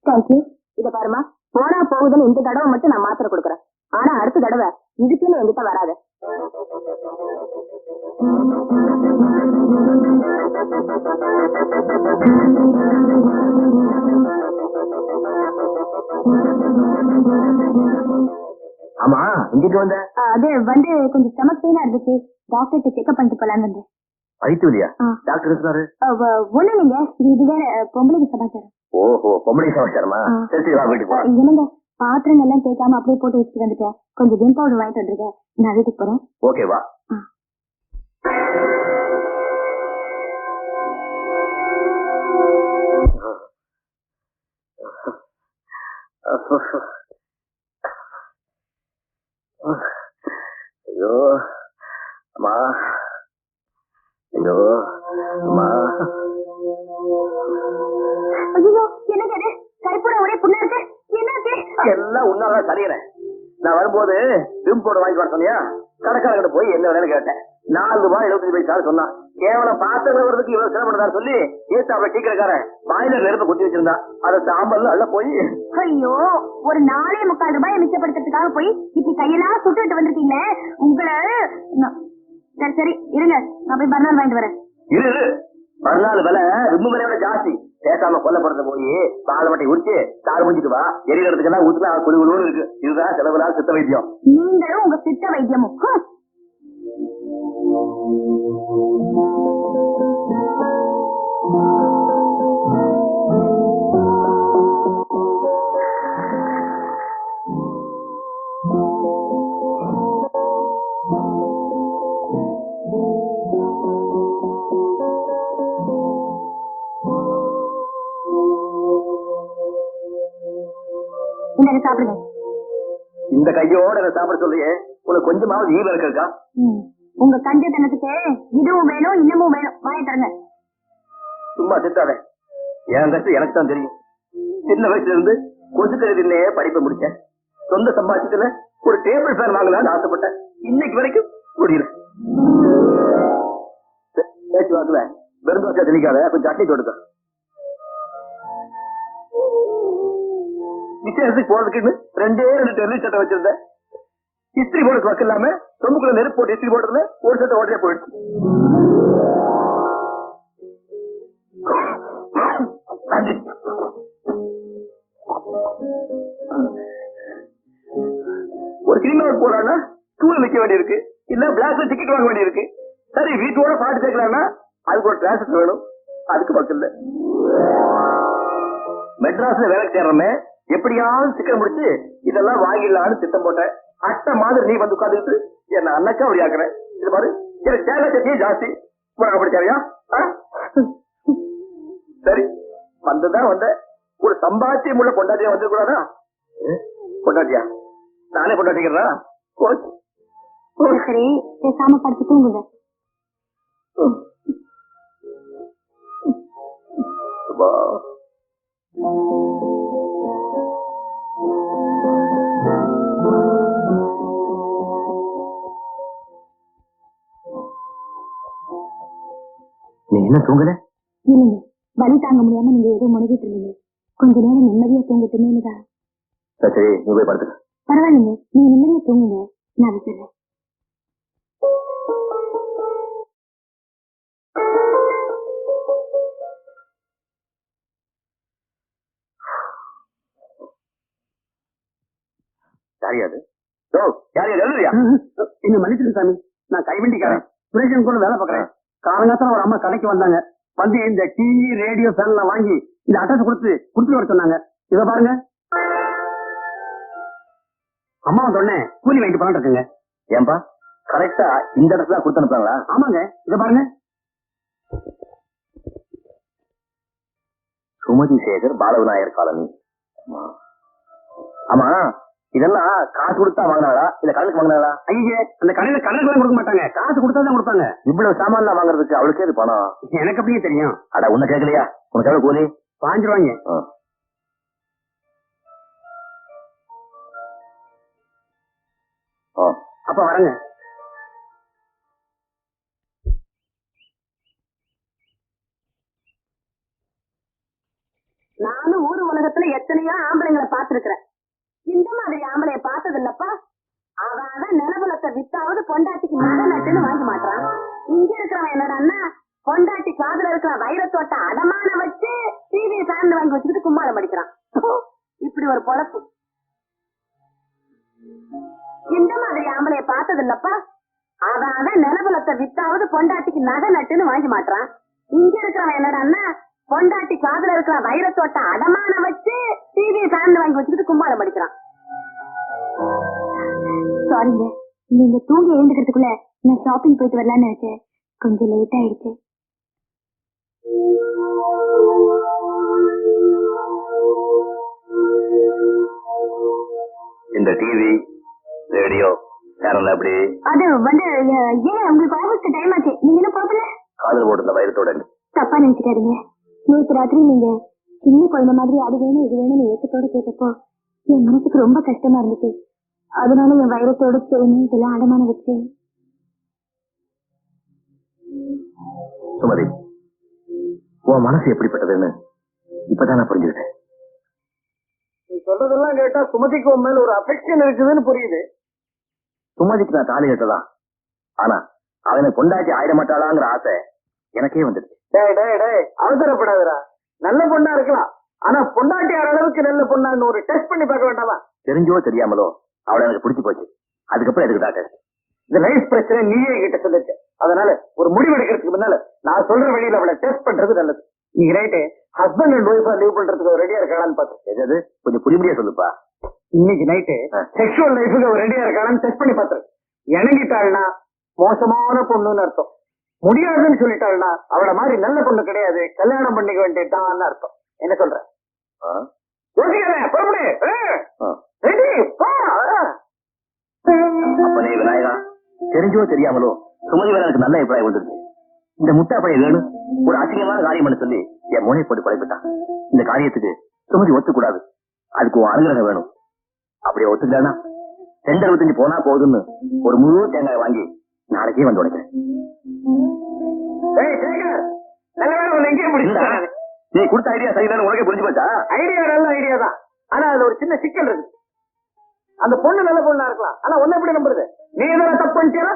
Thank you. இத பாருமா, போனா போகுதுன்னு இந்த தடவை மட்டும் நான் மாத்திரை கொடுக்குறேன். ஆனா அடுத்த தடவை இதுக்குன்னு என்கிட்ட வராது. ஆமா, இங்கிட்டு வந்த? அது வந்து கொஞ்சம் ஸ்டமக் பெயினா இருந்துச்சு, டாக்டர் செக்அப் பண்ணிட்டு போலான்னு வந்தேன். வயிற்றுலியா? டாக்டர் இருக்கிறாரு? ஒண்ணு நீங்க இது வேற பொம்பளைக்கு சமாச்சாரம். ஓஹோ, பொம்பளை சமாச்சாரமா? சரி வா, வீட்டுக்கு போறேன். என்னங்க, பாத்திரம் எல்லாம் தேய்க்காம அப்படியே போட்டு வச்சுட்டு வந்துட்டேன். கொஞ்சம் விம் பவுடர் வாங்கிட்டு வந்துருக்கேன். நான் வீட்டுக்கு போறேன். ஓகே வா. ஐயோ அம்மா, ஐயோ அம்மா. ஐயோ, என்னங்க இது? கைப்பட ஒரே புண்ணா இருக்கு. என்னாச்சு? எல்லாம் உன்னாலதான் சரியிறேன். நான் வரும்போது விம் போட வாங்கிட்டு வர சொன்னியா? கடைக்காரங்கிட்ட போய் என்ன வேலைன்னு கேட்டேன். $4.75 சொன்னான். கேவலம் பாத்திரம் வருவதுக்கு இவ்வளவு சிரமப்பட்டதா சொல்லி ஏத்தாப்புல டீ கடைக்காரன் பாய்லர் நெருப்ப குத்தி வச்சிருந்தான். அதை சாம்பல் அல்ல போய். ஐயோ, ஒரு $4.25 மிச்சப்படுத்துறதுக்காக போய் இப்படி கையெல்லாம் சுட்டுட்டு வந்திருக்கீங்களே உங்களை. சரி சரி இருங்க, நான் போய் பர்னால் வாங்கிட்டு வரேன். இரு, பர்னால் விலை விம்மு விலையோட ஜாஸ்தி. பேசாம கொல்லப்படுறத போய் பால் வட்டை உரிச்சு தாறு முடிஞ்சிட்டு வா. எரிகிறதுக்கெல்லாம் ஊத்துனா குழுகுழுன்னு இருக்கு. இதுதான் செலவுலாம் சித்த வைத்தியம். நீங்களும் உங்க சித்த வைத்தியமும். இந்த சாப்பிடுங்க. இந்த கையோட என்ன சாப்பிட சொல்றியே, உனக்கு கொஞ்சமாவது ஈவ இருக்கா? உங்க கஞ்சத்தனத்துக்கு இதுவும் வேணும் இன்னமும் வேணும். வாங்கி தரங்க. சும்மா திட்டாத. என் கஷ்டம் எனக்கு தான் தெரியும். சின்ன வயசுல இருந்து கொசுக்கறி தின்னே படிப்பை முடிச்சேன். சொந்த சம்பாதிச்சதுல ஒரு டேபிள் ஃபேன் வாங்கலாம்னு ஆசைப்பட்டேன். இன்னைக்கு வரைக்கும் முடியல. பேச்சு வாக்குல வெறும் தோசை திணிக்காத, கொஞ்சம் சட்னி தொடுக்க. விசேஷத்துக்கு போறதுக்குன்னு 2 டெல்லி சட்டை வச்சிருந்தேன். இஸ்திரி போடுறதுக்கு வக்க இல்லாம சொம்புக்குள்ள நெருப்பு போட்டு இஸ்திரி போடுறதுல ஒரு சட்டை உடனே போயிடுச்சு. ஒரு சினிமா போறான்னா ஸ்கூல்ல நிக்க வேண்டியிருக்கு, இல்ல பிளாக்ல டிக்கெட் வாங்க வேண்டியிருக்கு. சரி, வீட்டோட பாட்டு கேட்கலாம்னா அதுக்கு ஒரு டிரான்ஸ்பர் வேணும். அதுக்கு பக்கம் இல்ல. மெட்ராஸ்ல வேலைக்கு சேர்றமே எப்படியாவது சிக்கன் முடிச்சு இதெல்லாம் வாங்கிடலான்னு திட்டம் போட்டேன். அட்டை மாதிரி நீ வந்து உட்காந்துக்கிட்டு என்ன அண்ணக்கா அப்படி ஆக்குறேன். இது பாரு, எனக்கு தேங்காய் சட்னியே ஜாஸ்தி. உனக்கு அப்படி சரியா? சரி, வந்துதான் வந்த. ஒரு சம்பாத்தியம் உள்ள பொண்டாட்டியா வந்து கூடாதா? பொண்டாட்டியா? நானே பொண்டாட்டிக்கிறா? சரி, பேசாம படுத்து தூங்குங்க. நீ என்ன தூங்கல? இல்லைங்க, வலி தாங்க முடியாம நீங்க ஏதோ முழுகிட்டு இருந்தீங்க. கொஞ்ச நேரம் நிம்மதியா தூங்கட்டுமேனுதான். சரி, நீ போய் படுத்துக்க. பரவாயில்லைங்க, நீங்க நிம்மதியா தூங்குங்க, நான் வச்சிடுறேன். யாரியாது? எழுதுறியா? என்ன மன்னிச்சிரு சாமி, நான் கைவண்டிக்காரன். சுரேஷன் கூட வேலை பாக்குறேன். காலங்காத்தால ஒரு அம்மா கடைக்கு வந்தாங்க. வந்து இந்த டிவி ரேடியோ ஃபேன் வாங்கி இந்த அட்ரஸ் கொடுத்து வர சொன்னாங்க. இத பாருங்க. அம்மா சொன்னேன், கூலி வாங்கிட்டு போலான்னு இருக்குங்க. ஏன்பா கரெக்டா இந்த இடத்துல தான் கொடுத்து அனுப்புறாங்களா? ஆமாங்க, இத பாருங்க. சுமதி சேகர் பாலவிநாயகர் காலனி. ஆமா, இதெல்லாம் காசு கொடுத்தா வாங்கினாங்களா இல்ல கடனுக்கு வாங்கினாங்களா? ஐயே, அந்த கடையில கடனுக்கு கொடுக்க மாட்டாங்க, காசு கொடுத்தாதான் கொடுப்பாங்க. இவ்வளவு சாமான் வாங்குறதுக்கு அவளுக்கு எது பணம்? எனக்கு அப்படியே தெரியும். அட, உன்ன கேட்கலையா? உனக்கு எவ்வளவு கூலி? 5 ரூபாய்ங்க. அப்ப வரங்க. நானும் ஊர் உலகத்துல எத்தனையோ நிலபலத்தை வித்தாவது பொண்டாட்டிக்கு நகை நட்டுன்னு வாங்கி மாட்டான். இங்க இருக்கிறவன் என்னடா பொண்டாட்டி காதுல இருக்கிற வைரத்தோட்ட அடமான வச்சு டிவி சார்ந்து வாங்கி வச்சுக்கிட்டு கும்மாளம் படிக்கிறான். இப்படி ஒரு பொழப்பு இந்த மாதிரி ஆம்பளைய பார்த்தது இல்லப்பா. அதான் நிலபலத்தை வித்தாவது பொண்டாட்டிக்கு நகை நட்டுன்னு வாங்கி மாட்டான். இங்க இருக்கிறவன் என்னடா பொண்டாட்டி காதுல இருக்கிற வைரத்தோட்ட அடமான வச்சு டிவி சார்ந்து வாங்கி வச்சுக்கிட்டு கும்மாளம் படிக்கிறான். சாரிங்க, நீங்க தூங்கி எழுந்துக்கிறதுக்குள்ள நான் ஷாப்பிங் போயிட்டு வரலான்னு நினைச்சேன். கொஞ்சம் லேட் ஆயிடுச்சு. இந்த டிவி ரேடியோ சேனல் அப்படி அது வந்து ஏன் உங்களுக்கு ஆபீஸ்க்கு டைம் ஆச்சு, நீங்க என்ன போகல? காதல் போட்டு வைரத்தோட தப்பா நினைச்சுக்காதீங்க. நேற்று ராத்திரி நீங்க சின்ன குழந்தை மாதிரி அது வேணும் இது வேணும்னு ஏக்கத்தோட கேட்டப்போ என் மனசுக்கு ரொம்ப கஷ்டமா இருந்துச்சு. அதனால என் வைரத்தோட செயின் இதெல்லாம் அடமான வச்சேன். சுமதி, உன் மனசு எப்படிப்பட்டதுன்னு இப்பதான் நான் புரிஞ்சுக்கிட்டேன். நீ சொல்றதெல்லாம் கேட்டா சுமதிக்கு உன் மேல ஒரு அஃபெக்ஷன் இருக்குதுன்னு புரியுது. சுமதிக்கு நான் தாலி கட்டலாம், ஆனா அவனை கொண்டாச்சி ஆயிட மாட்டாளாங்கிற ஆசை எனக்கே வந்துடுச்சு. அவசரப்படாதரா, நல்ல பொண்ணா இருக்கலாம், ஆனா பொண்டாட்டி அளவுக்கு நல்ல பொண்ணான்னு ஒரு டெஸ்ட் பண்ணி பார்க்க வேண்டாமா? தெரிஞ்சோ தெரியாமலோ அவளை எனக்கு பிடிச்சு போச்சு. அதுக்கப்புறம் எதுக்கு தான் டெஸ்ட்? இந்த லைஃப் பிரச்சனை நீயே கிட்ட சொல்லிருக்க. அதனால ஒரு முடிவு எடுக்கிறதுக்கு முன்னால நான் சொல்ற வழியில அவளை டெஸ்ட் பண்றது நல்லது. நீங்க ரைட்டு ஹஸ்பண்ட் அண்ட் ஒய்ஃபா லீவ் பண்றதுக்கு ரெடியா இருக்காளான்னு பாத்து. எது கொஞ்சம் புரிபடியா சொல்லுப்பா. இன்னைக்கு நைட்டு செக்ஷுவல் லைஃபுக்கு ரெடியா இருக்காளான்னு டெஸ்ட் பண்ணி பாத்துரு. இணங்கிட்டாள்னா மோசமான பொண்ணுன்னு அர்த்தம். முடியாதுன்னு சொல்லிட்டாள்னா அவள மாதிரி நல்ல பொண்ணு கிடையாது, கல்யாணம் பண்ணிக்க வேண்டியதுதான் அர்த்தம். என்ன சொல்ற? அப்பனே விநாயகா, தெரிஞ்சோ தெரியாமலோ சுமதி வேற எனக்கு நல்ல அபிப்பிராயம் வந்துருச்சு. இந்த முட்டா பையன் வேணும் ஒரு அசிங்கமான காரியம் பண்ண சொல்லி என் மோனை போட்டு படைப்பிட்டான். இந்த காரியத்துக்கு சுமதி ஒத்துக்கூடாது, அதுக்கு உன் அனுகிரகம் வேணும். அப்படியே ஒத்துக்கலன்னா 225 போனா போகுதுன்னு ஒரு முழு தேங்காய் வாங்கி நாளைக்கே வந்து உடைக்கிறேன். நீ கொடுத்த ஐடியா சரியில்லை, உனக்கே புரிஞ்சு போச்சா? ஐடியா நல்ல ஐடியா தான், ஆனா அதுல ஒரு சின்ன சிக்கல் இருக்கு. அந்த பொண்ணு நல்ல பொண்ணா இருக்கலாம், ஆனா ஒன்ன எப்படி நம்புறது? நீ எதாவது தப்பு பண்ணிட்டா?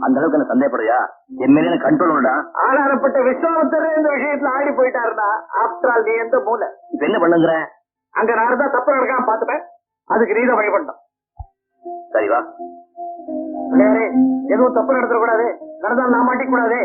அந்த அளவுக்கு என்ன சந்தேகப்படுறியா? என் மேல கண்ட்ரோல் உண்டா? ஆனாரப்பட்ட விஸ்வாமத்தர் இந்த விஷயத்துல ஆடி போயிட்டாருன்னா ஆஃப்டர் ஆல் நீ எந்த மூல? இப்ப என்ன பண்ணுங்கிற? அங்க நான் தான் தப்பு நடக்காம பாத்துப்பேன், அதுக்கு நீதான் வழிபட்டோம். சரி வா. பிள்ளையாரே, எதுவும் தப்பு நடத்த கூடாது, நடந்தால் நான் மாட்டிக்க கூடாது.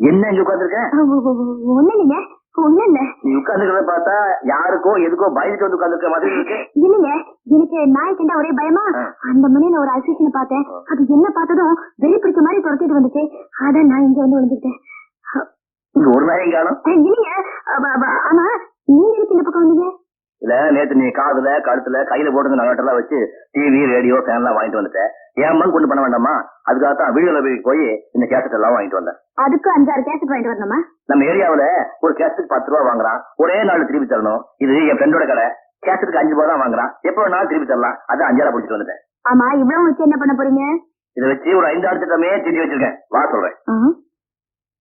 என்ன இங்க உட்கார்ந்துருக்க? ஒண்ணு இல்லைங்க, ஒண்ணு இல்ல. நீ உட்கார்ந்துக்கிறத பார்த்தா யாருக்கோ எதுக்கோ பயந்துட்டு வந்து உட்கார்ந்துருக்க மாதிரி இருக்கு. இல்லைங்க, எனக்கு நாய் கண்டா ஒரே பயமா. அந்த மணியில ஒரு அசிஷனை பார்த்தேன், அது என்ன பார்த்ததும் வெறி பிடிச்ச மாதிரி துரத்திட்டு வந்துச்சு. அதான் நான் இங்க வந்து விழுந்துட்டேன். இங்க ஒரு நாயும் காணும். இல்லைங்க, ஆமா நீங்க எதுக்கு இந்த பக்கம் வந்தீங்க? இல்ல, நேத்து நீ காதுல கழுத்துல கையில போட்டு நகட்டெல்லாம் வச்சு டிவி ரேடியோ ஃபேன் எல்லாம் வாங்கிட்டு வந்துட்டேன். ஏன் கொண்டு பண்ண வேண்டாமா? அதுக்காகத்தான் வீடுல போய் இந்த கேசட் எல்லாம் வாங்கிட்டு வந்தேன். அதுக்கு 5-6 கேசட் வாங்கிட்டு வரணுமா? நம்ம ஏரியாவுல ஒரு கேசட்டுக்கு 10 ரூபா வாங்குறான், ஒரே நாள் திருப்பி தரணும். இது என் ஃப்ரெண்டோட கடை, கேசத்துக்கு 5 ரூபாய் தான் வாங்குறான். எப்ப வேணாலும் திருப்பி தரலாம். அதான் 5 பிடிச்சிட்டு வந்துட்டேன். ஆமா, இவ்வளவு வச்சு என்ன பண்ண போறீங்க? இதை வச்சு ஒரு 5 ஆறு திட்டமே திட்டி வச்சிருக்கேன். வா சொல்றேன்.